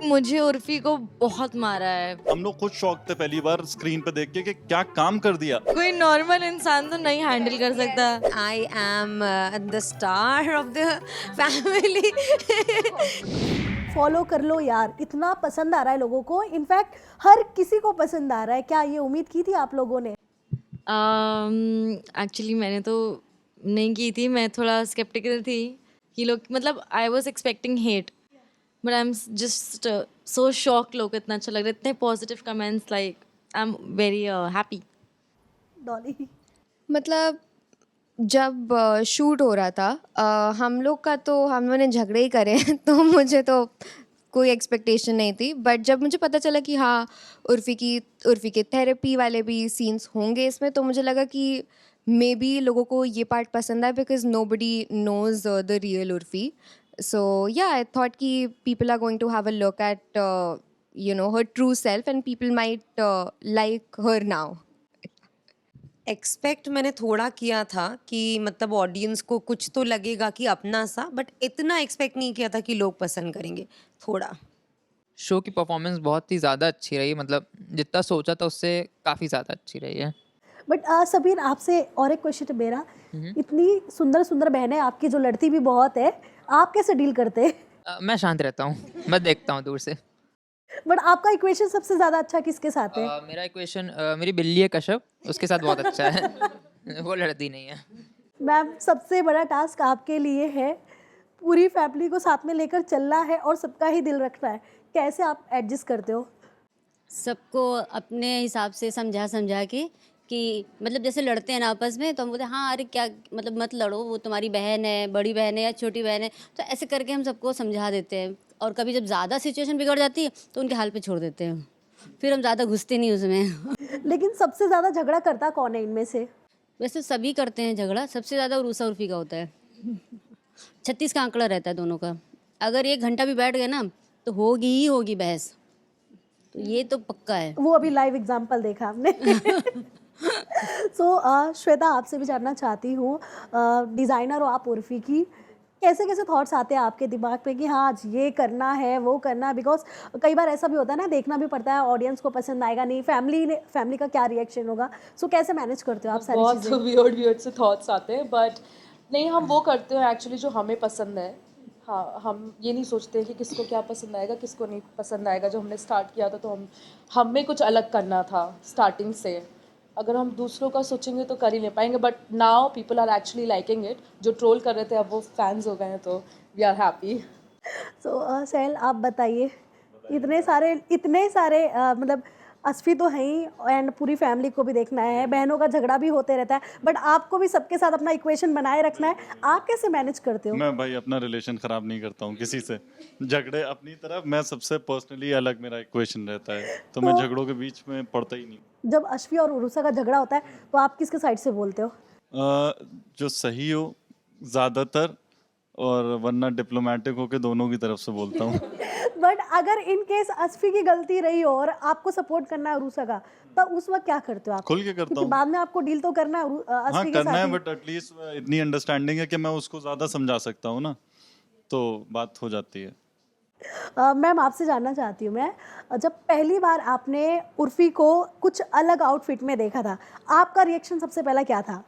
मुझे उर्फी को बहुत मारा है। हम लोग खुद शॉक थे पहली बार स्क्रीन पे देख के कि क्या काम कर दिया। कोई नॉर्मल इंसान तो नहीं हैंडल कर सकता। I am the star of the family. Follow कर लो यार, इतना पसंद आ रहा है लोगों को, इनफैक्ट हर किसी को पसंद आ रहा है। क्या ये उम्मीद की थी आप लोगों ने? एक्चुअली मैंने तो नहीं की थी, मैं थोड़ा स्केप्टिकल थी कि लोग, मतलब I was expecting hate, but I am just so shock. लोग इतना अच्छा लग रहा है, इतने positive comments, like I am very happy. Dolly? मतलब जब शूट हो रहा था हम लोग का, तो हम लोगों ने झगड़े ही करे हैं, तो मुझे तो कोई एक्सपेक्टेशन नहीं थी। बट जब मुझे पता चला कि हाँ उर्फ़ी के थेरेपी वाले भी सीन्स होंगे इसमें, तो मुझे लगा कि मे बी लोगों को ये पार्ट पसंद आए, because nobody knows the real Urfi. So yeah I thought कि people are going to have a look at her true self, and people might like her now. Expect मैंने थोड़ा किया था कि मतलब ऑडियंस को कुछ तो लगेगा कि अपना सा, बट इतना एक्सपेक्ट नहीं किया था कि लोग पसंद करेंगे थोड़ा। शो की परफॉर्मेंस बहुत ही ज़्यादा अच्छी रही, मतलब जितना सोचा था उससे काफ़ी ज़्यादा अच्छी रही है। बट सबीर, आपसे और एक क्वेश्चन है मेरा। इतनी सुंदर सुंदर बहनें आपकी, जो लड़ती भी बहुत है, आप कैसे डील करते हैं? मैं शांत रहता हूँ, मैं देखता हूँ दूर से। बट आपका इक्वेशन सबसे ज्यादा अच्छा किसके साथ है? मेरा इक्वेशन मेरी बिल्ली है कश्यप, उसके साथ बहुत अच्छा है। वो लड़ती नहीं है। मैम, सबसे बड़ा टास्क आपके लिए है, पूरी फैमिली को साथ में लेकर चलना है और सबका ही दिल रखना है। कैसे आप एडजस्ट करते हो? सबको अपने हिसाब से समझा समझा के, कि मतलब जैसे लड़ते हैं ना आपस में, तो हम बोलते हैं हाँ अरे क्या, मतलब मत लड़ो, वो तुम्हारी बहन है, बड़ी बहन है या छोटी बहन है, तो ऐसे करके हम सबको समझा देते हैं। और कभी जब ज़्यादा सिचुएशन बिगड़ जाती है तो उनके हाल पे छोड़ देते हैं, फिर हम ज़्यादा घुसते नहीं उसमें। लेकिन सबसे ज्यादा झगड़ा करता कौन है इनमें से? वैसे सभी करते हैं झगड़ा, सबसे ज़्यादा उर्सा उर्फी का होता है। 36 का आंकड़ा रहता है दोनों का। अगर 1 घंटा भी बैठ गए ना तो होगी ही होगी बहस, तो ये तो पक्का है। वो अभी लाइव एग्जांपल देखा हमने। सो श्वेता, आपसे भी जानना चाहती हूँ, डिज़ाइनर हो आप उर्फी की, कैसे कैसे थॉट्स आते हैं आपके दिमाग में कि हाँ आज ये करना है, वो करना है? बिकॉज कई बार ऐसा भी होता है ना, देखना भी पड़ता है, ऑडियंस को पसंद आएगा नहीं, फैमिली का क्या रिएक्शन होगा। सो कैसे मैनेज करते हो आप सारी बहुत चीज़ें? वियर्ड से थॉट्स आते हैं, बट नहीं, हम वो करते हैं एक्चुअली जो हमें पसंद है। हाँ, हम ये नहीं सोचते कि किसको क्या पसंद आएगा, किसको नहीं पसंद आएगा। जो हमने स्टार्ट किया था तो हमें कुछ अलग करना था स्टार्टिंग से। अगर हम दूसरों का सोचेंगे तो कर ही नहीं पाएंगे, but now people are actually liking it. जो ट्रोल कर रहे थे अब वो फैंस हो गए हैं, तो वी आर हैप्पी। सो सहल, आप बताइए, इतने सारे मतलब असफी तो हैं ही, एंड पूरी फैमिली को भी देखना है, बहनों का झगड़ा भी होते रहता है, बट आपको भी सबके साथ अपना इक्वेशन बनाए रखना है। आप कैसे मैनेज करते हो? मैं भाई अपना रिलेशन खराब नहीं करता हूँ किसी से। झगड़े अपनी तरफ, मैं सबसे पर्सनली अलग मेरा इक्वेशन रहता है, तो मैं झगड़ों के बीच में पड़ता ही नहीं। जब अश्वी और उरुसा का झगड़ा होता है तो आप किसके साइड से बोलते हो? जो सही हो ज़्यादातर, और वरना डिप्लोमेटिक होके दोनों की तरफ से बोलता हूँ। बट अगर इन केस अश्वी की गलती रही हो और आपको सपोर्ट करना है उरुसा का, तब उस वक्त क्या करते हो आप? खुल के करता क्योंकि हूँ। बाद में आपको डील तो करना है हाँ अश्वी के करना साथ है, ही। बट एटलीस्ट इतनी अंडरस्टैंडिंग है कि मैं उसको ज़्यादा समझा सकता हूँ ना, तो बात हो जाती है। मैम, आपसे जानना चाहती हूँ मैं, जब पहली बार आपने उर्फी को कुछ अलग आउटफिट में देखा था, आपका रिएक्शन सबसे पहला क्या था?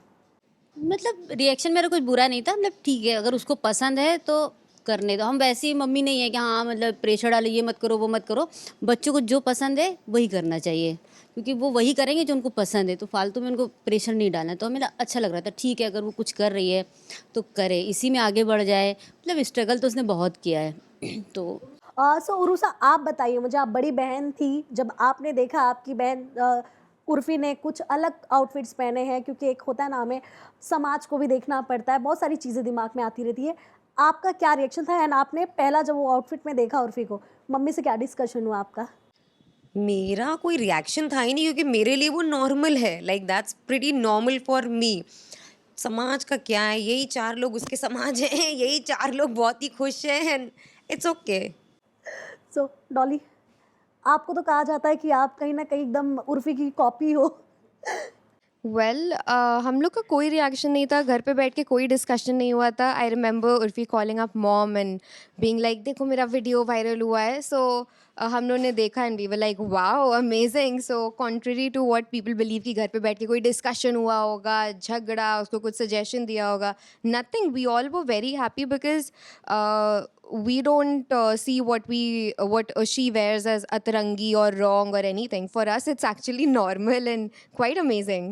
मतलब रिएक्शन मेरा कुछ बुरा नहीं था, मतलब ठीक है, अगर उसको पसंद है तो करने दो। हम वैसी मम्मी नहीं है कि हाँ मतलब प्रेशर डालो, ये मत करो वो मत करो। बच्चों को जो पसंद है वही करना चाहिए, क्योंकि वो वही करेंगे जो उनको पसंद है, तो फालतू में उनको प्रेशर नहीं डालना। तो हमें अच्छा लग रहा था, ठीक है अगर वो कुछ कर रही है तो करे, इसी में आगे बढ़ जाए। मतलब स्ट्रगल तो उसने बहुत किया है। तो सो उरुसा, आप बताइए मुझे, आप बड़ी बहन थी, जब आपने देखा आपकी बहन उर्फी ने कुछ अलग आउटफिट्स पहने हैं, क्योंकि एक होता है ना, हमें समाज को भी देखना पड़ता है, बहुत सारी चीज़ें दिमाग में आती रहती है, आपका क्या रिएक्शन था? एंड आपने पहला जब वो आउटफिट में देखा उर्फी को, मम्मी से क्या डिस्कशन हुआ आपका? मेरा कोई रिएक्शन था ही नहीं, क्योंकि मेरे लिए वो नॉर्मल है। Like that's pretty normal for me. समाज का क्या है, यही 4 लोग उसके समाज हैं, यही 4 लोग बहुत ही खुश हैं, एंड इट्स ओके। सो डॉली, आपको तो कहा जाता है कि आप कहीं ना कहीं एकदम उर्फी की कॉपी हो। वेल हम लोग का कोई रिएक्शन नहीं था, घर पे बैठ के कोई डिस्कशन नहीं हुआ था. I remember Urfi calling up mom and being like देखो मेरा वीडियो वायरल हुआ है. सो हम लोगों ने देखा and we were like wow amazing. So contrary to what people believe कि घर पे बैठ के कोई डिस्कशन हुआ होगा, झगड़ा, उसको कुछ सजेशन दिया होगा, nothing. We all were very happy because we don't see what she wears as atrangi or wrong or anything. For us it's actually normal and quite amazing.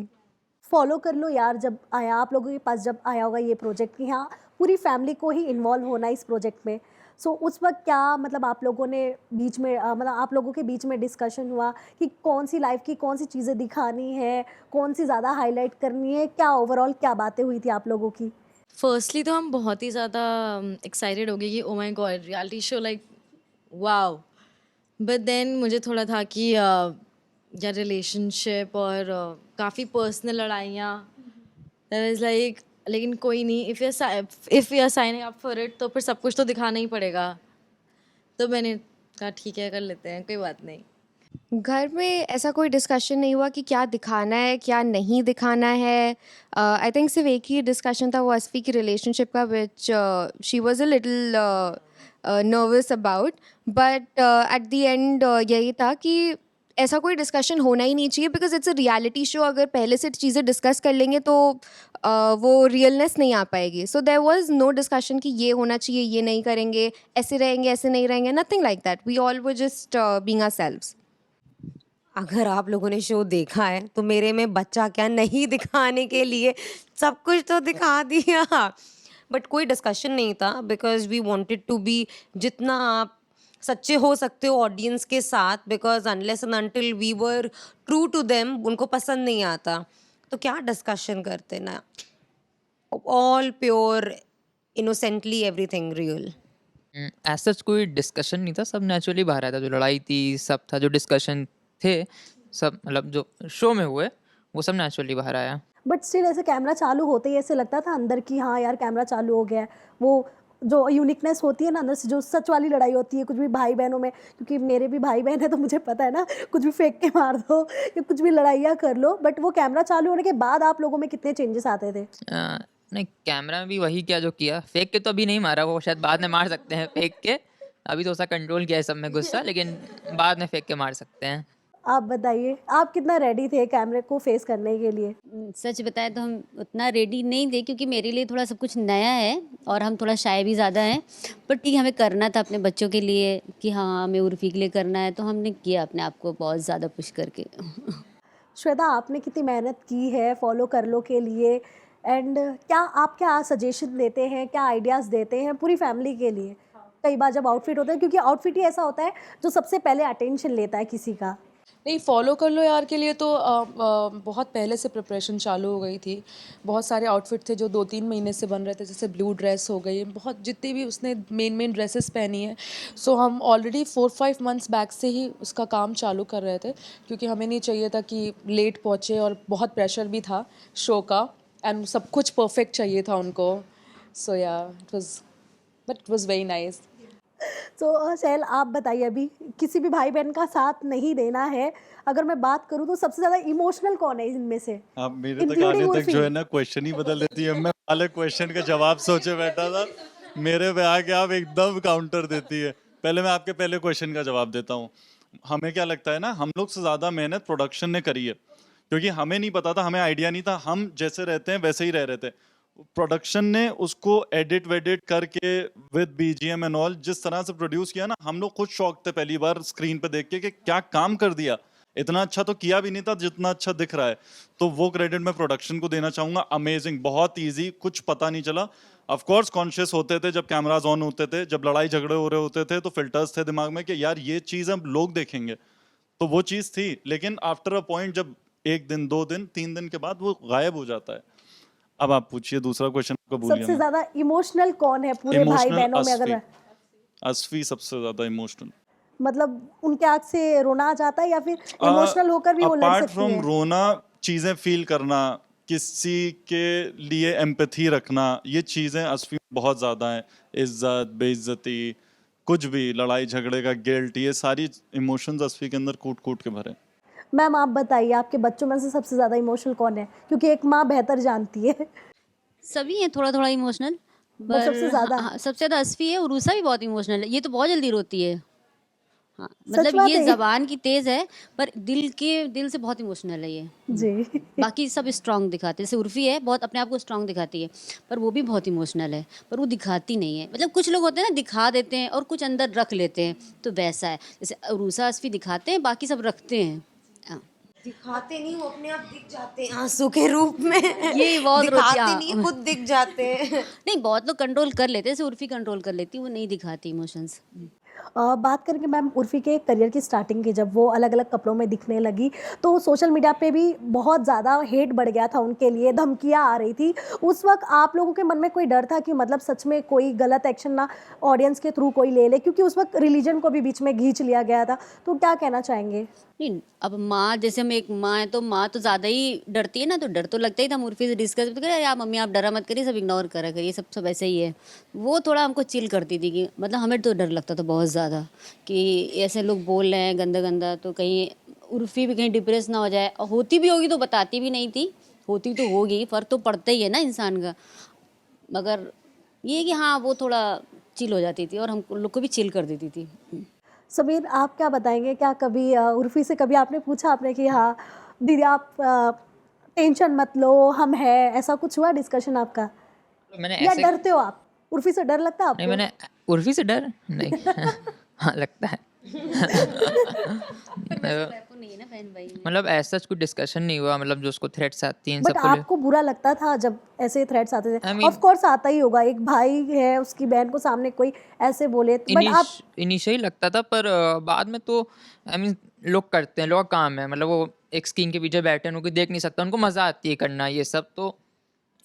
Follow कर लो यार जब आया आप लोगों के पास, जब आया होगा ये प्रोजेक्ट कि हाँ पूरी फैमिली को ही इन्वॉल्व होना इस प्रोजेक्ट में. सो उस वक्त क्या मतलब आप लोगों ने बीच में मतलब आप लोगों के बीच में डिस्कशन हुआ कि कौन सी लाइफ की कौन सी चीज़ें दिखानी है, कौन सी ज़्यादा हाईलाइट करनी है, क्या ओवरऑल क्या बातें हुई थी आप लोगों की? फर्स्टली तो हम बहुत ही ज़्यादा एक्साइटेड हो गए कि oh my god reality show like wow. But then मुझे थोड़ा था कि या रिलेशनशिप और काफ़ी पर्सनल लड़ाइयाँ. दैट इज़ लाइक लेकिन कोई नहीं, if you are signing up for it तो फिर सब कुछ तो दिखाना ही पड़ेगा. तो मैंने कहा ठीक है कर लेते हैं, कोई बात नहीं. घर में ऐसा कोई डिस्कशन नहीं हुआ कि क्या दिखाना है क्या नहीं दिखाना है. आई थिंक सिर्फ एक ही डिस्कशन था वो असफ़ी की रिलेशनशिप का, which she was a little nervous about. But at the end यही था कि ऐसा कोई डिस्कशन होना ही नहीं चाहिए because it's a reality show. अगर पहले से चीज़ें डिस्कस कर लेंगे तो वो रियलनेस नहीं आ पाएगी. So there was no discussion कि ये होना चाहिए, ये नहीं करेंगे, ऐसे रहेंगे, ऐसे नहीं रहेंगे, nothing like that. We all were just being ourselves. अगर आप लोगों ने शो देखा है तो मेरे में बच्चा क्या नहीं दिखाने के लिए सब कुछ तो दिखा दिया. बट कोई डिस्कशन नहीं था because we wanted to be जितना आप सच्चे हो सकते हो ऑडियंस के साथ. Because unless and until we were true to them उनको पसंद नहीं आता तो क्या डिस्कशन करते ना. All pure innocently everything real. As such कोई डिस्कशन नहीं था, सब नेचुरली बाहर आया था. जो लड़ाई थी सब था, जो डिस्कशन थे सब मतलब जो शो में हुए वो सब नेचुरली बाहर आया. बट स्टिल ऐसे कैमरा चालू होते ही ऐसे लगता था अंदर कि हाँ यार कैमरा चालू हो गया है. वो जो यूनिकनेस होती है ना अंदर से, जो सच वाली लड़ाई होती है कुछ भी भाई बहनों में, क्योंकि मेरे भी भाई बहन है तो मुझे पता है ना, कुछ भी फेंक के मार दो या कुछ भी लड़ाइयाँ कर लो. बट वो कैमरा चालू होने के बाद आप लोगों में कितने चेंजेस आते थे? नहीं, कैमरा में भी वही किया जो किया. फेंक के तो अभी नहीं मारा, वो शायद बाद में मार सकते हैं फेंक के. अभी तो उसका कंट्रोल किया है सब में गुस्सा, लेकिन बाद में फेंक के मार सकते हैं. आप बताइए आप कितना रेडी थे कैमरे को फेस करने के लिए? सच बताएं तो हम उतना रेडी नहीं थे क्योंकि मेरे लिए थोड़ा सब कुछ नया है और हम थोड़ा शाय भी ज़्यादा हैं. पर ठीक हमें करना था अपने बच्चों के लिए कि हाँ हमें उर्फी के लिए करना है, तो हमने किया अपने आप को बहुत ज़्यादा पुश करके. श्वेता आपने कितनी मेहनत की है फॉलो कर लो के लिए, एंड क्या सजेशन देते हैं, क्या आइडियाज़ देते हैं पूरी फैमिली के लिए? कई बार जब आउटफिट होता है, क्योंकि आउटफिट ही ऐसा होता है जो सबसे पहले अटेंशन लेता है किसी का. नहीं, फॉलो कर लो यार के लिए तो बहुत पहले से प्रिपरेशन चालू हो गई थी. बहुत सारे आउटफिट थे जो 2-3 महीने से बन रहे थे, जैसे ब्लू ड्रेस हो गई, बहुत जितनी भी उसने मेन ड्रेसेस पहनी है. सो हम ऑलरेडी 4-5 मंथ्स बैक से ही उसका काम चालू कर रहे थे क्योंकि हमें नहीं चाहिए था कि लेट पहुँचे, और बहुत प्रेशर भी था शो का एंड सब कुछ परफेक्ट चाहिए था उनको. सो या इट वाज वेरी नाइस. तो शैल आप बताइए, अभी किसी भी भाई बहन का साथ नहीं देना है, अगर मैं बात करूं तो सबसे ज़्यादा इमोशनल कौन है इनमें से? आप मेरे तक Including आने तक उर्फी. जो है ना क्वेश्चन ही बदल देती है. मैं वाले क्वेश्चन का जवाब सोचे बैठा था, मेरे पे आके आप एकदम काउंटर देती है. पहले मैं आपके पहले क्वेश्चन का जवाब देता हूँ. हमें क्या लगता है ना, हम लोग से ज़्यादा मेहनत प्रोडक्शन ने करी है क्योंकि हमें नहीं पता था, हमें आइडिया नहीं था. हम जैसे रहते हैं वैसे ही रह रहे थे. प्रोडक्शन ने उसको एडिट वेडिट करके विद बीजीएम एंड ऑल जिस तरह से प्रोड्यूस किया ना, हम लोग खुद शॉक थे पहली बार स्क्रीन पे देख के कि क्या काम कर दिया. इतना अच्छा तो किया भी नहीं था जितना अच्छा दिख रहा है. तो वो क्रेडिट मैं प्रोडक्शन को देना चाहूंगा. अमेजिंग, बहुत इजी, कुछ पता नहीं चला. ऑफ कोर्स कॉन्शियस होते थे जब कैमराज ऑन होते थे, जब लड़ाई झगड़े हो रहे होते थे तो फिल्टर्स थे दिमाग में कि यार ये चीज़ अब लोग देखेंगे, तो वो चीज़ थी. लेकिन आफ्टर अ पॉइंट जब 1 दिन 2 दिन 3 दिन के बाद वो गायब हो जाता है. अब आप पूछिए दूसरा क्वेश्चन को. भूलिए सबसे ज़्यादा इमोशनल कौन है पूरे भाई इमोशनल बहनों में? अगर असफी सबसे ज्यादा इमोशनल. मतलब उनके आँख से रोना आ जाता है या फिर इमोशनल होकर भी वो लड़ अपार्ट सकती फ्रॉम है? रोना, चीजें फील करना, किसी के लिए एम्पैथी रखना, ये चीजें असफी में बहुत ज्यादा हैं. इज्जत, बेइज्जती, कुछ भी, लड़ाई झगड़े का गिल्ट, ये सारी इमोशंस असफी के अंदर कूट कूट के भरे. मैम आप बताइए आपके बच्चों में से सबसे ज़्यादा इमोशनल कौन है, क्योंकि एक माँ बेहतर जानती है। सभी हैं थोड़ा थोड़ा इमोशनल, बट सबसे ज़्यादा हाँ, सबसे ज़्यादा असफी है, उरूसा भी बहुत इमोशनल है, ये तो बहुत जल्दी रोती है। हाँ सच मतलब बात ये है। जबान की तेज है, पर दिल से बहुत इमोशनल है ये। जी। बाकी सब स्ट्रांग दिखाते हैं, जैसे उर्फी है बहुत अपने आप को स्ट्रांग दिखाती है, पर वो भी बहुत इमोशनल है, पर वो दिखाती नहीं है। मतलब कुछ लोग होते हैं ना दिखा देते हैं और कुछ अंदर रख लेते हैं, तो वैसा है। जैसे उरूसा असफी दिखाते हैं, बाकी सब रखते हैं। हाँ। दिखाते नहीं, वो अपने आप दिख जाते हैं आंसू के रूप में। ये बहुत रोती दिखाते हाँ। नहीं, खुद दिख जाते हैं। नहीं बहुत लोग कंट्रोल कर लेते हैं, जैसे उर्फी कंट्रोल कर लेती है, वो नहीं दिखाती इमोशंस। बात करेंगे मैम उर्फ़ी के करियर की स्टार्टिंग की, जब वो अलग-अलग कपड़ों में दिखने लगी, तो सोशल मीडिया पे भी बहुत ज़्यादा हेट बढ़ गया था उनके लिए, धमकियाँ आ रही थी। उस वक़्त आप लोगों के मन में कोई डर था कि मतलब सच में कोई गलत एक्शन ना ऑडियंस के थ्रू कोई ले ले? क्योंकि उस वक़्त रिलीजन को भी बीच में खींच लिया गया था, तो क्या कहना चाहेंगे? नहीं अब माँ, जैसे हम एक माँ है, तो माँ तो ज़्यादा ही डरती है ना, तो डर तो लगता ही था। हम उर्फी से डिस्कस भी तो करें, यार मम्मी आप डरा मत करिए, सब इग्नोर करा करिए, सब सब ऐसे ही है। वो थोड़ा हमको चिल करती थी कि मतलब हमें तो डर लगता था बहुत ज़्यादा कि ऐसे लोग बोल रहे हैं गंदा गंदा, तो कहीं उर्फी भी कहीं डिप्रेस ना हो जाए। और होती भी होगी तो बताती भी नहीं थी, होती तो होगी, फ़र्क तो पड़ता ही है ना इंसान का। मगर ये है कि हाँ वो थोड़ा चिल हो जाती थी और हम लोग को भी चिल कर देती थी। समीर आप क्या बताएँगे? क्या कभी उर्फ़ी से कभी आपने पूछा आपने कि हाँ, दीदी आप टेंशन मत लो, हम हैं, ऐसा कुछ हुआ डिस्कशन आपका? मैंने या ऐसे डरते हो आप? उर्फ़ी से डर लगता है नहीं, आपको? मैंने उर्फी से डर नहीं। हाँ लगता है। आपको नहीं है ना बहन भाई में। मतलब ऐसा कुछ डिस्कशन नहीं हुआ, मतलब जो उसको थ्रेट्स आती हैं इन बट सबको ले। आपको बुरा लगता था जब ऐसे थ्रेट्स आते थे? आई मीन ऑफ कोर्स आता ही होगा, एक भाई है उसकी बहन को सामने कोई ऐसे बोले, बट आप इनिशियली लगता था, पर बाद में तो आई मीन लोग करते हैं, लोग का काम है, मतलब वो एक स्क्रीन के पीछे बैठे हैं, उनको देख नहीं सकता, उनको मजा आती है करना ये सब, तो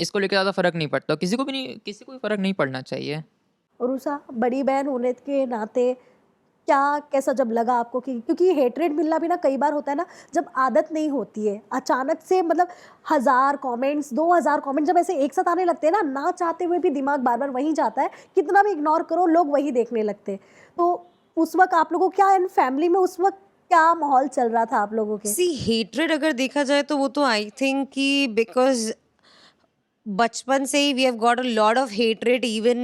इसको लेकर ज़्यादा फर्क नहीं पड़ता, किसी को भी नहीं, किसी को भी फर्क नहीं पड़ना चाहिए। उरुसा बड़ी बहन होने के नाते क्या कैसा जब लगा आपको कि क्योंकि हेट्रेड मिलना भी ना कई बार होता है ना, जब आदत नहीं होती है अचानक से, मतलब 1000 कमेंट्स 2000 कमेंट जब ऐसे एक साथ आने लगते हैं ना, ना चाहते हुए भी दिमाग बार बार वहीं जाता है, कितना भी इग्नोर करो लोग वही देखने लगते हैं। तो उस वक्त आप लोगों क्या इन फैमिली में उस वक्त क्या माहौल चल रहा था आप लोगों के? सी हेट्रेड अगर देखा जाए तो वो तो आई थिंक कि बिकॉज बचपन से ही we have got a lot of hatred even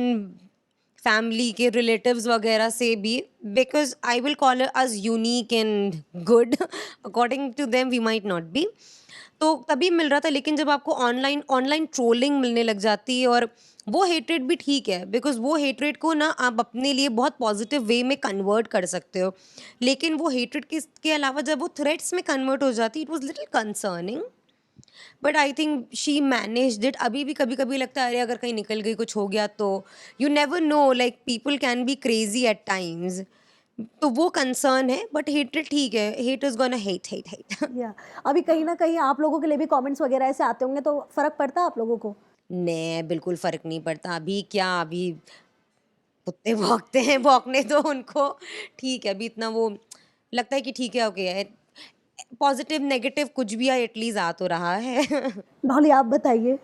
family के रिलेटिव्स वगैरह से भी, because I will call us unique and good, according to them we might not be. तो तभी मिल रहा था, लेकिन जब आपको ऑनलाइन ऑनलाइन ट्रोलिंग मिलने लग जाती है, और वो हेट्रेड भी ठीक है बिकॉज वो हेट्रेड को ना आप अपने लिए बहुत पॉजिटिव वे में कन्वर्ट कर सकते हो, लेकिन वो हेट्रेड के अलावा जब वो थ्रेट्स में कन्वर्ट हो जाती, it was little concerning, but I think she managed it. अभी भी कभी कभी लगता है अरे अगर कहीं निकल गई कुछ हो गया तो, you never know, like people can be crazy at times, तो वो कंसर्न है, बट हेट्रेड ठीक है, hate is gonna hate hate hate. या अभी कहीं ना कहीं आप लोगों के लिए भी कमेंट्स वगैरह ऐसे आते होंगे, तो फर्क पड़ता है आप लोगों को? नहीं बिल्कुल फ़र्क नहीं पड़ता, अभी क्या, अभी कुत्ते भौंकते हैं, भौंकने दो उनको, ठीक है, अभी इतना वो लगता है कि ठीक है, ओके है, पॉजिटिव नेगेटिव कुछ भी है एटलीस्ट आ तो रहा है। डॉली आप बताइए।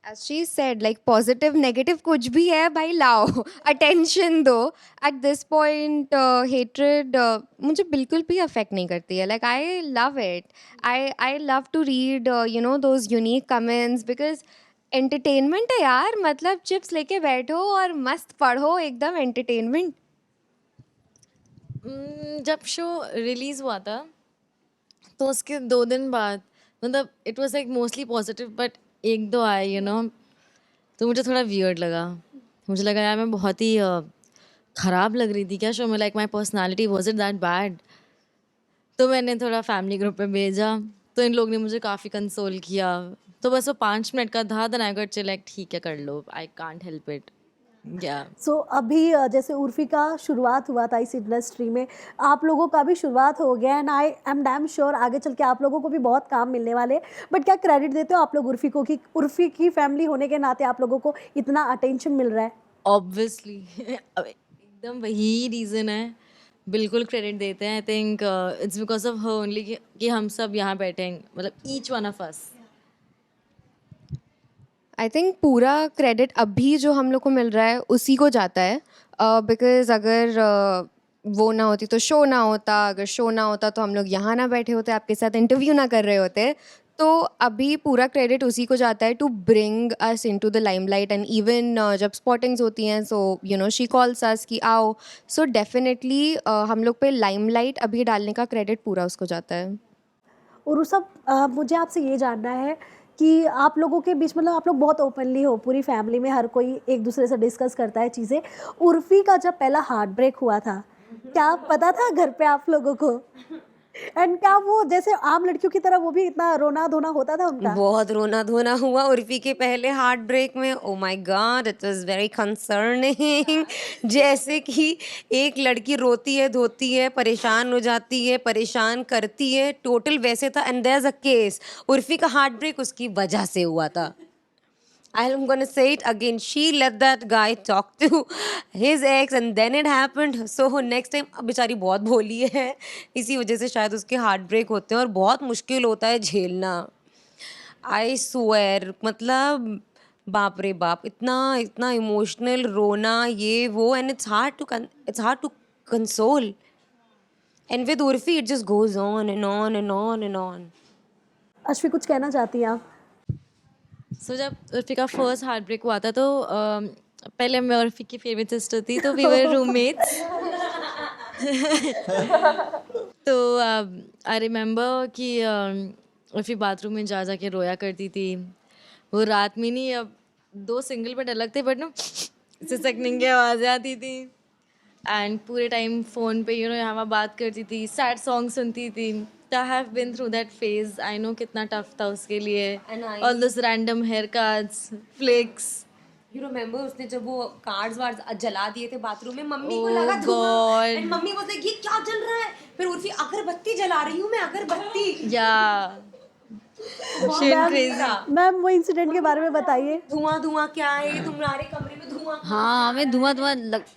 As she said, like positive, negative, कुछ भी है भाई लाओ, attention दो. At this point, hatred मुझे बिल्कुल भी affect नहीं करती है. Like I love it. I love to read, you know, those unique comments because entertainment है यार. मतलब चिप्स लेके बैठो और मस्त पढ़ो, एकदम entertainment. जब शो रिलीज़ हुआ था तो उसके 2 दिन बाद मतलब it was like mostly positive, but 1-2 आए तो मुझे थोड़ा वियर्ड लगा। मुझे लगा यार मैं बहुत ही ख़राब लग रही थी क्या शो में, like my personality was it that bad? तो मैंने थोड़ा फैमिली ग्रुप में भेजा, तो इन लोग ने मुझे काफ़ी कंसोल किया। तो बस वो 5 मिनट का था, then I got chill like ठीक है कर लो, आई कांट हेल्प इट। या सो अभी जैसे उर्फी का शुरुआत हुआ था इस इंडस्ट्री में, आप लोगों का भी शुरुआत हो गया, and I am damn sure आगे चल के आप लोगों को भी बहुत काम मिलने वाले। बट क्या क्रेडिट देते हो आप लोग उर्फी को कि उर्फी की फैमिली होने के नाते आप लोगों को इतना अटेंशन मिल रहा है? ऑब्वियसली एकदम वही रीज़न है, बिल्कुल क्रेडिट देते हैं। I think it's because of her only कि हम सब यहाँ बैठे हैं, मतलब each one of us. I think पूरा क्रेडिट अभी जो हम लोग को मिल रहा है उसी को जाता है, बिकॉज अगर वो ना होती तो शो ना होता, अगर शो ना होता तो हम लोग यहाँ ना बैठे होते, आपके साथ इंटरव्यू ना कर रहे होते। तो अभी पूरा क्रेडिट उसी को जाता है to bring us into the limelight, and even जब स्पॉटिंग्स होती हैं so you know she calls us कि आओ। सो डेफिनेटली हम लोग पे लाइमलाइट अभी डालने का क्रेडिट पूरा उसको जाता है। और उस सब मुझे आपसे ये जानना है कि आप लोगों के बीच मतलब आप लोग बहुत ओपनली हो, पूरी फैमिली में हर कोई एक दूसरे से डिस्कस करता है चीज़ें। उर्फ़ी का जब पहला हार्ट ब्रेक हुआ था, क्या पता था घर पे आप लोगों को? एंड क्या वो जैसे आम लड़कियों की तरह वो भी इतना रोना धोना होता था उनका? बहुत रोना धोना हुआ उर्फी के पहले हार्ट ब्रेक में। ओ my God, it was very concerning. जैसे कि एक लड़की रोती है, धोती है, परेशान हो जाती है, परेशान करती है, टोटल वैसे था। And there is a case, Urfi का हार्ट ब्रेक उसकी वजह से हुआ था। I'm gonna say it again. She let that guy talk to his ex and then it happened. So next time, अब बेचारी बहुत भोली है, इसी वजह से शायद उसके हार्ट ब्रेक होते हैं और बहुत मुश्किल होता है झेलना। आई स्वेयर, मतलब बाप रे बाप, इतना इतना इमोशनल रोना ये वो, and it's hard to console. And with Urfi it just goes on and on and on and on. Ashvi कुछ कहना चाहती हैं आप? सो जब उर्फी का फर्स्ट हार्ट ब्रेक हुआ था तो पहले मैं उर्फी की फेवरेट सिस्टर थी, तो वी वर रूममेट्स। तो आई रिमेम्बर कि उर्फी बाथरूम में जा के रोया करती थी। वो रात में नहीं, अब 2 सिंगल बेड अलग थे, बट ना सिसकने की आवाज़ें आती थी। एंड पूरे टाइम फ़ोन पे यहाँ बात करती थी, सैड सॉन्ग सुनती थी। I have been through that phase. I know कितना टफ था उसके लिए। All those random haircuts, flicks. You remember उसने जब वो कार्ड्स वार्ड्स जला दिए थे बाथरूम में, मम्मी को Oh लगा धुआं, God. एंड मम्मी बोलते ये क्या जल रहा है? फिर उर्फी अगरबत्ती जला रही हूँ मैं, अगरबत्ती। Yeah. She went crazy. Ma'am वो इंसिडेंट के बारे में बताइए। धुआं धुआं क्या है ये, तुम्हारे कमरे में धुआं? हाँ, हमें धुआं धुआं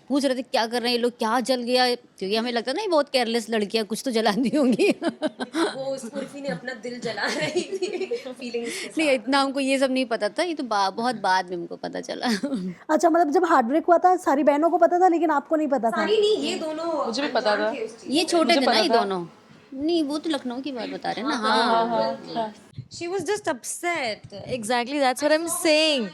पूछ रहे थे क्या कर रहे हैं ये लोग, क्या जल गया, क्योंकि हमें लगता ना ये बहुत केयरलेस लड़कियां, कुछ तो जला दी होंगी। वो उस उर्फी ने अपना दिल जला रही थी फीलिंग्स। नहीं, इतना हमको ये सब नहीं पता था, ये तो बहुत बाद में हमको पता चला। अच्छा, मतलब जब हार्ट ब्रेक हुआ था सारी बहनों को पता था लेकिन आपको नहीं पता था? सारी नहीं, ये दोनों मुझे भी पता था। ये छोटे थे ना ये दोनों। नहीं, वो तो लखनऊ की बात बता रहे हैं ना। हाँ, She was just upset. Exactly, that's what I'm saying.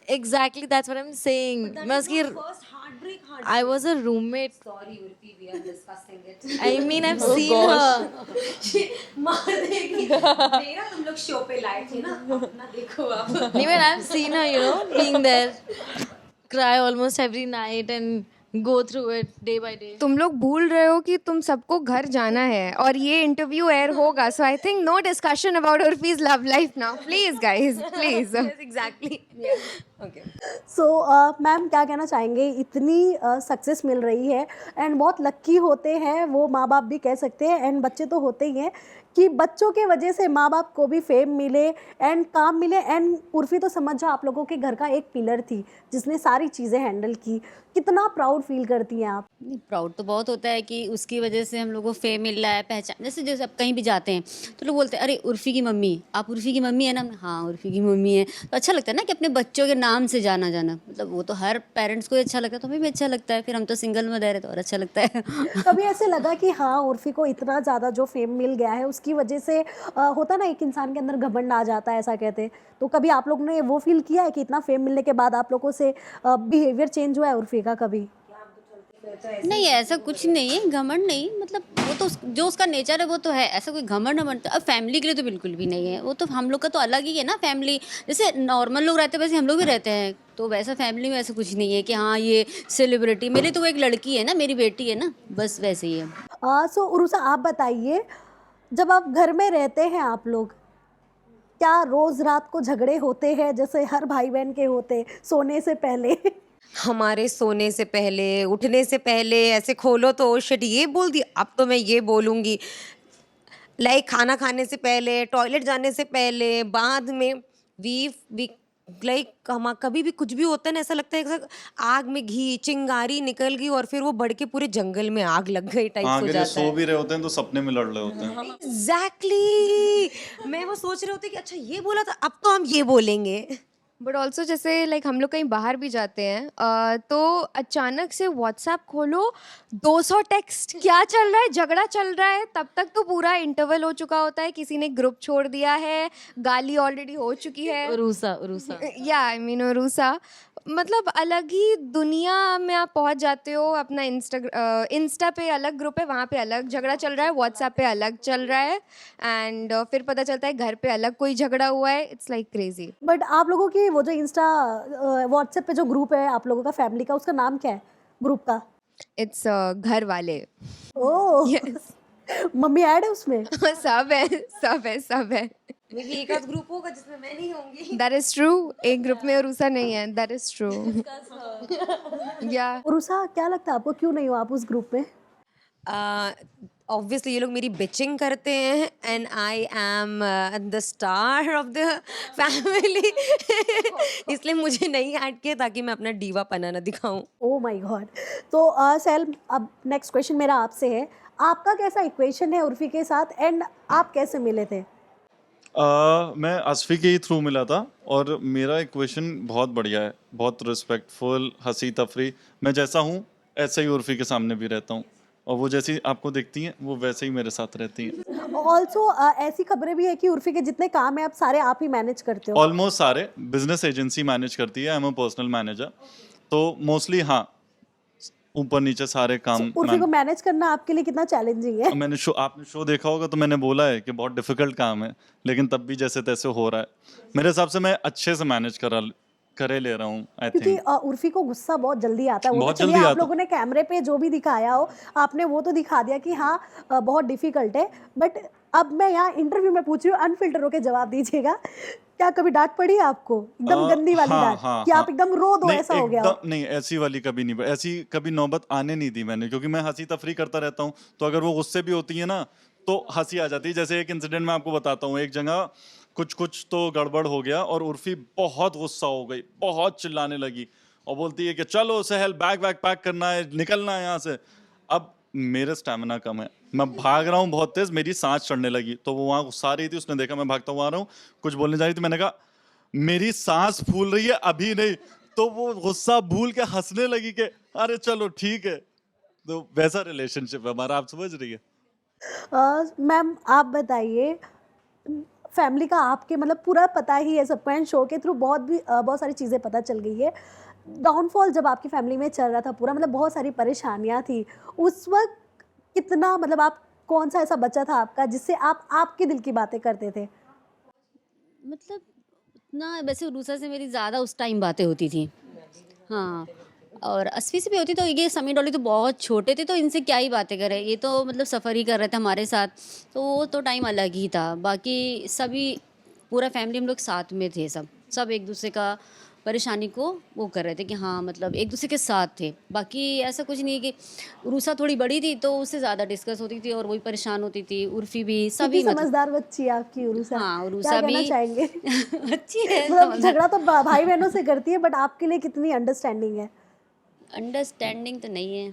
Exactly, that's what I'm saying. मैं उसकी First heartbreak. I was a roommate. Sorry Urfi, we are discussing it. I mean, I've seen her. मार देगी। मेरा तुम लोग show पे लाए थे ना, अपना देखो आप। Even I've seen her, being there, cry almost every night and go through it day by day. तुम लोग भूल रहे हो कि तुम सबको घर जाना है और ये इंटरव्यू एयर होगा, so I think no discussion about Urfi's love life now, please guys, please. Exactly. Okay. So ma'am क्या कहना चाहेंगे? इतनी सक्सेस मिल रही है एंड बहुत लक्की होते हैं वो माँ बाप भी कह सकते हैं, एंड बच्चे तो होते ही हैं कि बच्चों के वजह से माँ बाप को भी फेम मिले एंड काम मिले। एंड उर्फी तो समझ जाओ आप लोगों के घर का एक पिलर थी जिसने सारी चीज़ें हैंडल की। कितना प्राउड फील करती हैं आप? प्राउड तो बहुत होता है कि उसकी वजह से हम लोग को फेम मिल रहा है, पहचान। जैसे जैसे अब कहीं भी जाते हैं तो लोग बोलते हैं अरे उर्फी की मम्मी, आप उर्फी की मम्मी है ना? हाँ, उर्फी की मम्मी है। तो अच्छा लगता है ना कि अपने बच्चों के नाम से जाना, मतलब वो तो हर पेरेंट्स को ही अच्छा लगता है, तो हमें भी अच्छा लगता है। फिर हम तो सिंगल में रह रहे तो और अच्छा लगता है। कभी ऐसे लगा कि हाँ उर्फी को इतना ज़्यादा जो फेम मिल गया है उसकी वजह से होता ना एक इंसान के अंदर घमंड आ जाता है, ऐसा कहते हैं, तो कभी आप लोग ने वो फील किया है कि इतना फेम मिलने के बाद आप लोगों से बिहेवियर चेंज हुआ है उर्फी का कभी? नहीं, ऐसा कुछ नहीं है, घमंड नहीं, मतलब वो तो जो उसका नेचर है वो तो है, ऐसा कोई घमंड वमंड अब फैमिली के लिए तो बिल्कुल भी नहीं है। वो तो हम लोग का तो अलग ही है ना फैमिली, जैसे नॉर्मल लोग रहते हैं वैसे हम लोग भी रहते हैं, तो वैसा फैमिली में ऐसा कुछ नहीं है कि हाँ ये सेलिब्रिटी। मेरी तो वो एक लड़की है ना, मेरी बेटी है ना, बस वैसे ही है। सो उर्फा आप बताइए, जब आप घर में रहते हैं आप लोग, क्या रोज़ रात को झगड़े होते हैं जैसे हर भाई बहन के होते सोने से पहले? हमारे सोने से पहले, उठने से पहले ऐसे खोलो तो शिट ये बोल दी, अब तो मैं ये बोलूँगी। लाइक खाना खाने से पहले, टॉयलेट जाने से पहले, बाद में वी लाइक हम कभी भी कुछ भी होता है ना, ऐसा लगता है कि आग में घी चिंगारी निकल गई और फिर वो बढ़ के पूरे जंगल में आग लग गई टाइप हो अगर ये जाता सो है। भी रहे होते हैं तो सपने में लड़ रहे होते हैं। एग्जैक्टली, मैं वो सोच रहे होते कि अच्छा ये बोला था अब तो हम ये बोलेंगे। बट ऑल्सो जैसे लाइक हम लोग कहीं बाहर भी जाते हैं तो अचानक से व्हाट्सएप खोलो 200 टेक्स्ट, क्या चल रहा है, झगड़ा चल रहा है, तब तक तो पूरा इंटरवल हो चुका होता है, किसी ने ग्रुप छोड़ दिया है, गाली ऑलरेडी हो चुकी है, उरूसा उरूसा या आई मीन रूसा, मतलब अलग ही दुनिया में आप पहुंच जाते हो। अपना इंस्टा पे अलग ग्रुप है, वहाँ पे अलग झगड़ा चल रहा है, व्हाट्सएप पे अलग चल रहा है, एंड फिर पता चलता है घर पे अलग कोई झगड़ा हुआ है। It's like crazy. बट आप लोगों की वो जो इंस्टा व्हाट्सएप पे जो ग्रुप है आप लोगों का फैमिली का, उसका नाम क्या है ग्रुप का? इट्स घर वाले। ओह मम्मी ऐड है उसमें? सब है, सब है, सब है। मे बी एक आध ग्रुप होगा जिसमें मैं नहीं होंगी। That is true. एक ग्रुप में उरूसा नहीं है, दैट इज ट्रू। या उरुसा, क्या लगता है आपको क्यों नहीं हो आप उस ग्रुप में? ऑब्वियसली ये लोग मेरी बिचिंग करते हैं and I am the star of the family इसलिए मुझे नहीं ऐड किया ताकि मैं अपना डीवा पना ना दिखाऊं। Oh my God. तो सैल, अब नेक्स्ट क्वेश्चन मेरा आपसे है, आपका कैसा इक्वेशन है उर्फी के साथ एंड आप कैसे मिले थे? मैं असफ़ी के ही थ्रू मिला था और मेरा इक्वेशन बहुत बढ़िया है, बहुत रिस्पेक्टफुल, हंसी तफरी। मैं जैसा हूँ ऐसे ही उर्फी के सामने भी रहता हूँ और वो जैसी आपको दिखती हैं वो वैसे ही मेरे साथ रहती हैं। ऑल्सो ऐसी खबरें भी है कि उर्फी के जितने काम है आप सारे आप ही मैनेज करते हो। ऑलमोस्ट सारे बिजनेस एजेंसी मैनेज करती है, I am a personal manager, तो मोस्टली हाँ ऊपर नीचे सारे काम उर्फी को मैनेज करना आपके लिए कितना चैलेंजिंग है? मैंने आपने शो देखा होगा तो मैंने बोला है कि बहुत डिफिकल्ट काम है, लेकिन तब भी जैसे तैसे हो रहा है। मेरे हिसाब से मैं अच्छे से मैनेज करे ले रहा हूँ आई क्योंकि थिंक। उर्फी को गुस्सा बहुत जल्दी आता है। वो तो बहुत चलिए जल्दी आप आता। लोगों ने कैमरे पे जो भी दिखाया हो आपने वो तो दिखा दिया कि हाँ बहुत डिफिकल्ट है, बट अब मैं यहाँ इंटरव्यू में पूछ रही हूँ, अनफिल्टर होके जवाब दीजिएगा। क्या कभी डांट पड़ी है आपको, एकदम गंदी वाली हाँ, डांट हाँ, कि हाँ। आप एकदम रो दो, नहीं, ऐसा हो गया हो? एकदम नहीं, ऐसी वाली कभी नहीं, ऐसी कभी नौबत आने नहीं दी मैंने, क्योंकि मैं हंसी तफरी करता रहता हूँ, तो अगर वो गुस्से भी होती है ना तो हंसी आ जाती है। जैसे एक इंसिडेंट मैं आपको बताता हूँ, एक जगह कुछ तो गड़बड़ हो गया और उर्फी बहुत गुस्सा हो गई, बहुत चिल्लाने लगी और बोलती है कि चलो सहल बैग पैक करना है, निकलना है यहाँ से। अब मेरे स्टैमिना कम है, मैं भाग रहा हूँ बहुत तेज, मेरी सांस चढ़ने लगी, तो वो वहाँ गुस्सा रही थी, उसने देखा मैं भागता हुआ आ रहा हूँ, कुछ बोलने जा रही थी, मैंने कहा मेरी सांस फूल रही है अभी नहीं, तो वो गुस्सा भूल के हंसने लगी कि अरे चलो ठीक है। तो वैसा रिलेशनशिप है हमारा, आप समझ रही है। मैम आप बताइए, फैमिली का आपके मतलब पूरा पता ही है सबको, एंड शो के थ्रू बहुत सारी चीज़ें पता चल गई है। डाउनफॉल जब आपकी फैमिली में चल रहा था पूरा, मतलब बहुत सारी परेशानियां थी उस वक्त, कितना मतलब आप कौन सा ऐसा बच्चा था आपका जिससे आप आपके दिल की बातें करते थे? मतलब उतना वैसे उरूसा से मेरी ज़्यादा उस टाइम बातें होती थी। हाँ, और असफी से भी होती, तो ये समी डॉली तो बहुत छोटे थे तो इनसे क्या ही बातें करें, ये तो मतलब सफ़र ही कर रहे थे हमारे साथ, तो वो तो टाइम अलग ही था। बाकी सभी पूरा फैमिली हम लोग साथ में थे, सब एक दूसरे का परेशानी को वो कर रहे थे कि हाँ मतलब एक दूसरे के साथ थे। बाकी ऐसा कुछ नहीं है कि उरूसा थोड़ी बड़ी थी तो उससे ज़्यादा डिस्कस होती थी और वही परेशान होती थी, उर्फी भी, सभी कितनी मतलब समझदार बच्ची है आपकी उरुसा। हाँ, क्या उरूसा कहना भी चाहेंगे? अच्छी है, मतलब समझदार। झगड़ा तो भाई बहनों से करती है, बट आपके लिए कितनी अंडरस्टैंडिंग है? अंडरस्टैंडिंग तो नहीं है।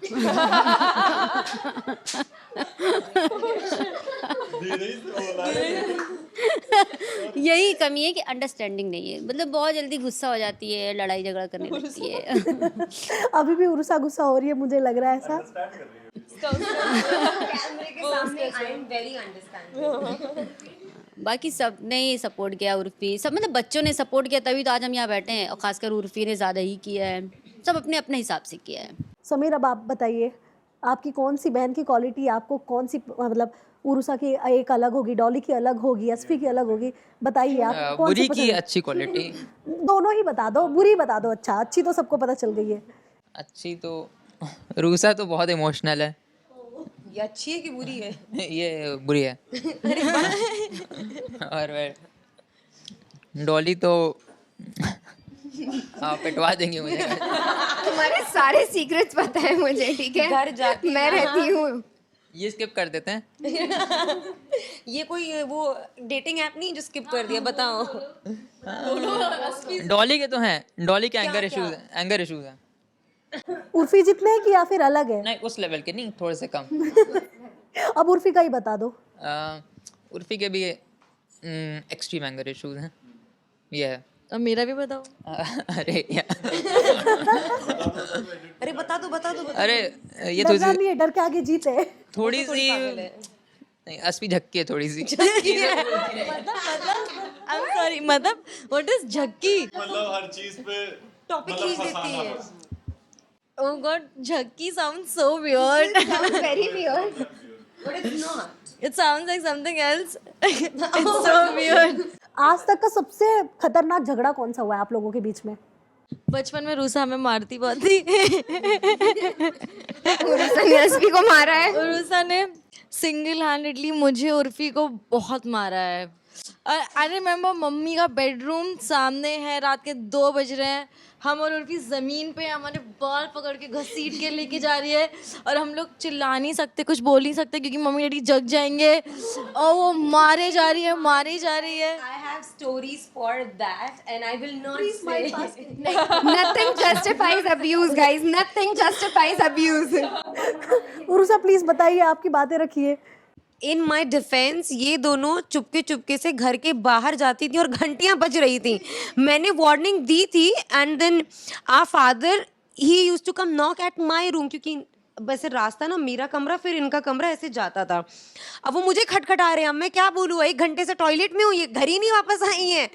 यही कमी है कि अंडरस्टैंडिंग नहीं है, मतलब बहुत जल्दी गुस्सा हो जाती है, लड़ाई झगड़ा करने लगती है। अभी भी उरुसा गुस्सा हो रही है, मुझे लग रहा है ऐसा। कैमरे के सामने आई एम वेरी अंडरस्टैंडिंग। बाकी सब ने सपोर्ट किया, उर्फी सब मतलब बच्चों ने सपोर्ट किया, तभी तो आज हम यहाँ बैठे हैं, और खासकर उर्फी ने ज़्यादा ही किया है, सब अपने अपने हिसाब से किया है। समीर, अब आप बताइए, आपकी कौन सी बहन की क्वालिटी आपको कौन सी, मतलब उरुसा की एक अलग होगी, डॉली की अलग होगी, असफी की अलग होगी, बताइए आप कौन सी बुरी पसंद की है? अच्छी क्वालिटी। दोनों ही बता दो, बुरी बता दो। अच्छा, अच्छी तो सबको पता चल गई है। अच्छी तो रूसा तो बहुत इमोशनल है। ये अच्छी है कि बुरी है? ये बुरी है। और डॉली तो हाँ पिटवा देंगे मुझे। तुम्हारे सारे सीक्रेट्स पता है मुझे, ठीक है? घर जाके मैं रहती हूँ। ये स्किप कर देते हैं। ये कोई वो डेटिंग ऐप नहीं जो स्किप कर दिया, बताओ। डॉली के तो हैं, डॉली के एंगर इश्यूज हैं। उर्फी जितने हैं कि या फिर अलग है? नहीं उस लेवल के नहीं, थोड़े से कम। अब उर्फी का ही बता दो। उर्फी के भी एक्सट्रीम एंगर इश्यूज हैं, ये है। अब मेरा भी बताओ। अरे यार, अरे बता दो अरे ये थोड़ी डरना सी नहीं है, डर के आगे जीत है। थोड़ी सी नहीं, असली झक्की है थोड़ी सी। आई एम सॉरी, मतलब व्हाट इज झक्की? मतलब हर चीज पे टॉपिक खींच देती है। Oh god, झक्की sounds so weird. very weird. It sounds like something else. It's so weird. आज तक का सबसे खतरनाक झगड़ा कौन सा हुआ है आप लोगों के बीच में? बचपन में रूसा हमें मारती बहुत थी। एसपी को मारा है। और रूसा ने सिंगल हैंडेडली मुझे उर्फी को बहुत मारा है। आई रिमेम्बर मम्मी का बेडरूम सामने है, रात के 2 बज रहे हैं, हम और उर्फी ज़मीन पे हमारे बाल पकड़ के घसीट के लेके जा रही है और हम लोग चिल्ला नहीं सकते, कुछ बोल नहीं सकते क्योंकि मम्मी डैडी जग जाएंगे और वो मारे जा रही है। I have stories for that and I will not say. Nothing justifies abuse, guys. Nothing justifies abuse. Ursa please बताइए, आपकी बातें रखिए। इन माई डिफेंस ये दोनों चुपके चुपके से घर के बाहर जाती थी और घंटियां बज रही थी। मैंने वार्निंग दी थी and then our father he used to come knock at my room, क्योंकि वैसे रास्ता ना मेरा कमरा फिर इनका कमरा ऐसे जाता था। अब वो मुझे खटखटा रहे हैं, अब मैं क्या बोलूँ, 1 घंटे से टॉयलेट में हूँ, ये घर ही नहीं वापस आई हैं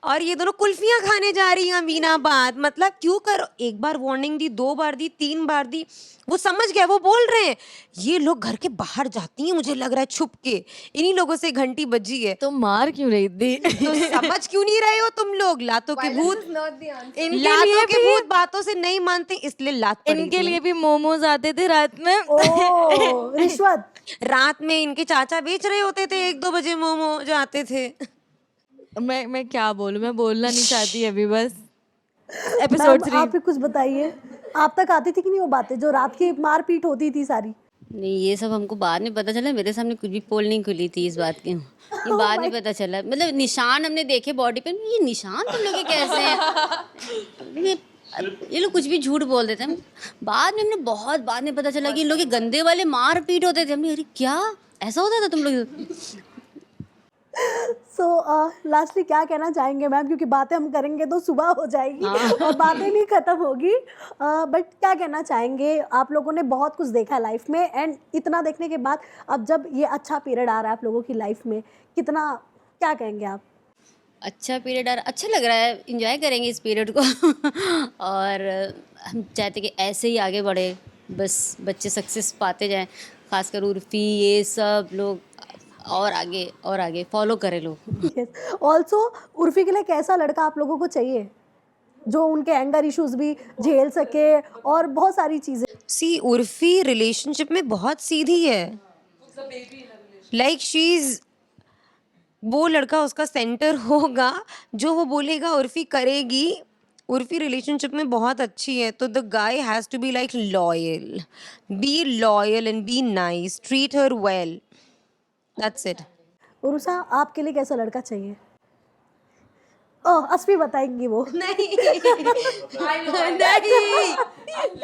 और ये दोनों कुल्फियाँ खाने जा रही हैं अमीनाबाद। मतलब क्यों करो, 1 बार वार्निंग दी, 2 बार दी, 3 बार दी, वो समझ गया, वो बोल रहे हैं ये लोग घर के बाहर जाती हैं, मुझे लग रहा है छुप के, इन्हीं लोगों से घंटी बजी है। तो मार क्यों रही थी? तो समझ क्यों नहीं रहे हो तुम लोग? लातों के भूत, Not the answer. इनके लातों लिए के भी भूत बातों से नहीं मानते, इसलिए लात पड़ी इनके थी। लिए भी मोमोज आते थे रात में। ओ रिश्वत। रात में इनके चाचा बेच रहे होते थे, 1-2 बजे मोमो जो आते थे। मैं क्या बोलूं, मैं बोलना नहीं चाहती अभी, बस मैम, एपिसोड 3। आप ही कुछ बताइए, आप तक आती थी कि नहीं वो बातें जो रात की मारपीट होती थी सारी? नहीं, ये सब हमको बाद में पता चला, मेरे सामने कुछ भी पोल नहीं खुली थी इस बात की, ये बाद में पता चला। मतलब निशान हमने देखे बॉडी पे, ये निशान तुम लोग के कैसे हैं? ये लोग कुछ भी झूठ बोल देते हैं। बाद में हमने बहुत बाद में पता चला कि इन लोग के गंदे वाले मारपीट होते थे। हमने अरे क्या ऐसा होता था तुम लोग? सो लास्टली क्या कहना चाहेंगे मैम, क्योंकि बातें हम करेंगे तो सुबह हो जाएगी और बातें नहीं खत्म होगी, बट क्या कहना चाहेंगे? आप लोगों ने बहुत कुछ देखा लाइफ में एंड इतना देखने के बाद अब जब ये अच्छा पीरियड आ रहा है आप लोगों की लाइफ में, कितना, क्या कहेंगे आप? अच्छा पीरियड आ रहा, अच्छा लग रहा है, इंजॉय करेंगे इस पीरियड को। और हम चाहते कि ऐसे ही आगे बढ़े, बस बच्चे सक्सेस पाते जाएं, खासकर उर्फी, ये सब लोग और आगे फॉलो करें लोग। ऑल्सो उर्फी के लिए कैसा लड़का आप लोगों को चाहिए जो उनके एंगर इश्यूज भी झेल सके और बहुत सारी चीज़ें? सी उर्फी रिलेशनशिप में बहुत सीधी है, लाइक शी इज, वो लड़का उसका सेंटर होगा, जो वो बोलेगा उर्फी करेगी। उर्फी रिलेशनशिप में बहुत अच्छी है, तो the guy has to be like loyal, be loyal and be nice, treat her well, that's it. उर्सा आपके लिए कैसा लड़का चाहिए? ओह अस्मी बताएंगी वो।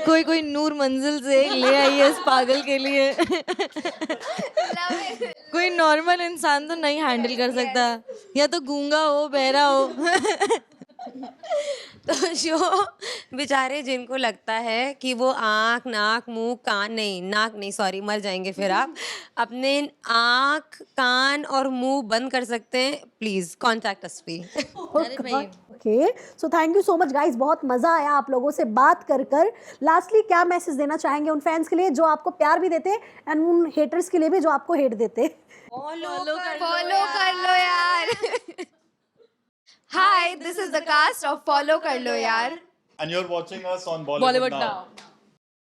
कोई नूर मंजिल से ले आई है इस पागल के लिए। कोई नॉर्मल इंसान तो नहीं हैंडल कर सकता, या तो गूंगा हो, बहरा हो। तो जो बेचारे जिनको लगता है कि वो आँख, नाक, मुंह, कान, नाक नहीं सॉरी, मर जाएंगे फिर आप, अपने आँख, कान और मुंह बंद कर सकते हैं, प्लीज कॉन्टैक्ट अस भी। Okay, so thank you so much guys, बहुत मज़ा आया आप लोगों से बात कर। लास्टली क्या मैसेज देना चाहेंगे उन फैंस के लिए जो आपको प्यार भी देते एंड उन हेटर्स के लिए भी जो आपको हेट देते? Follow कर लो यार. Hi, this is the cast of Follow कर लो यार. And you're watching us on Bollywood Now. Now.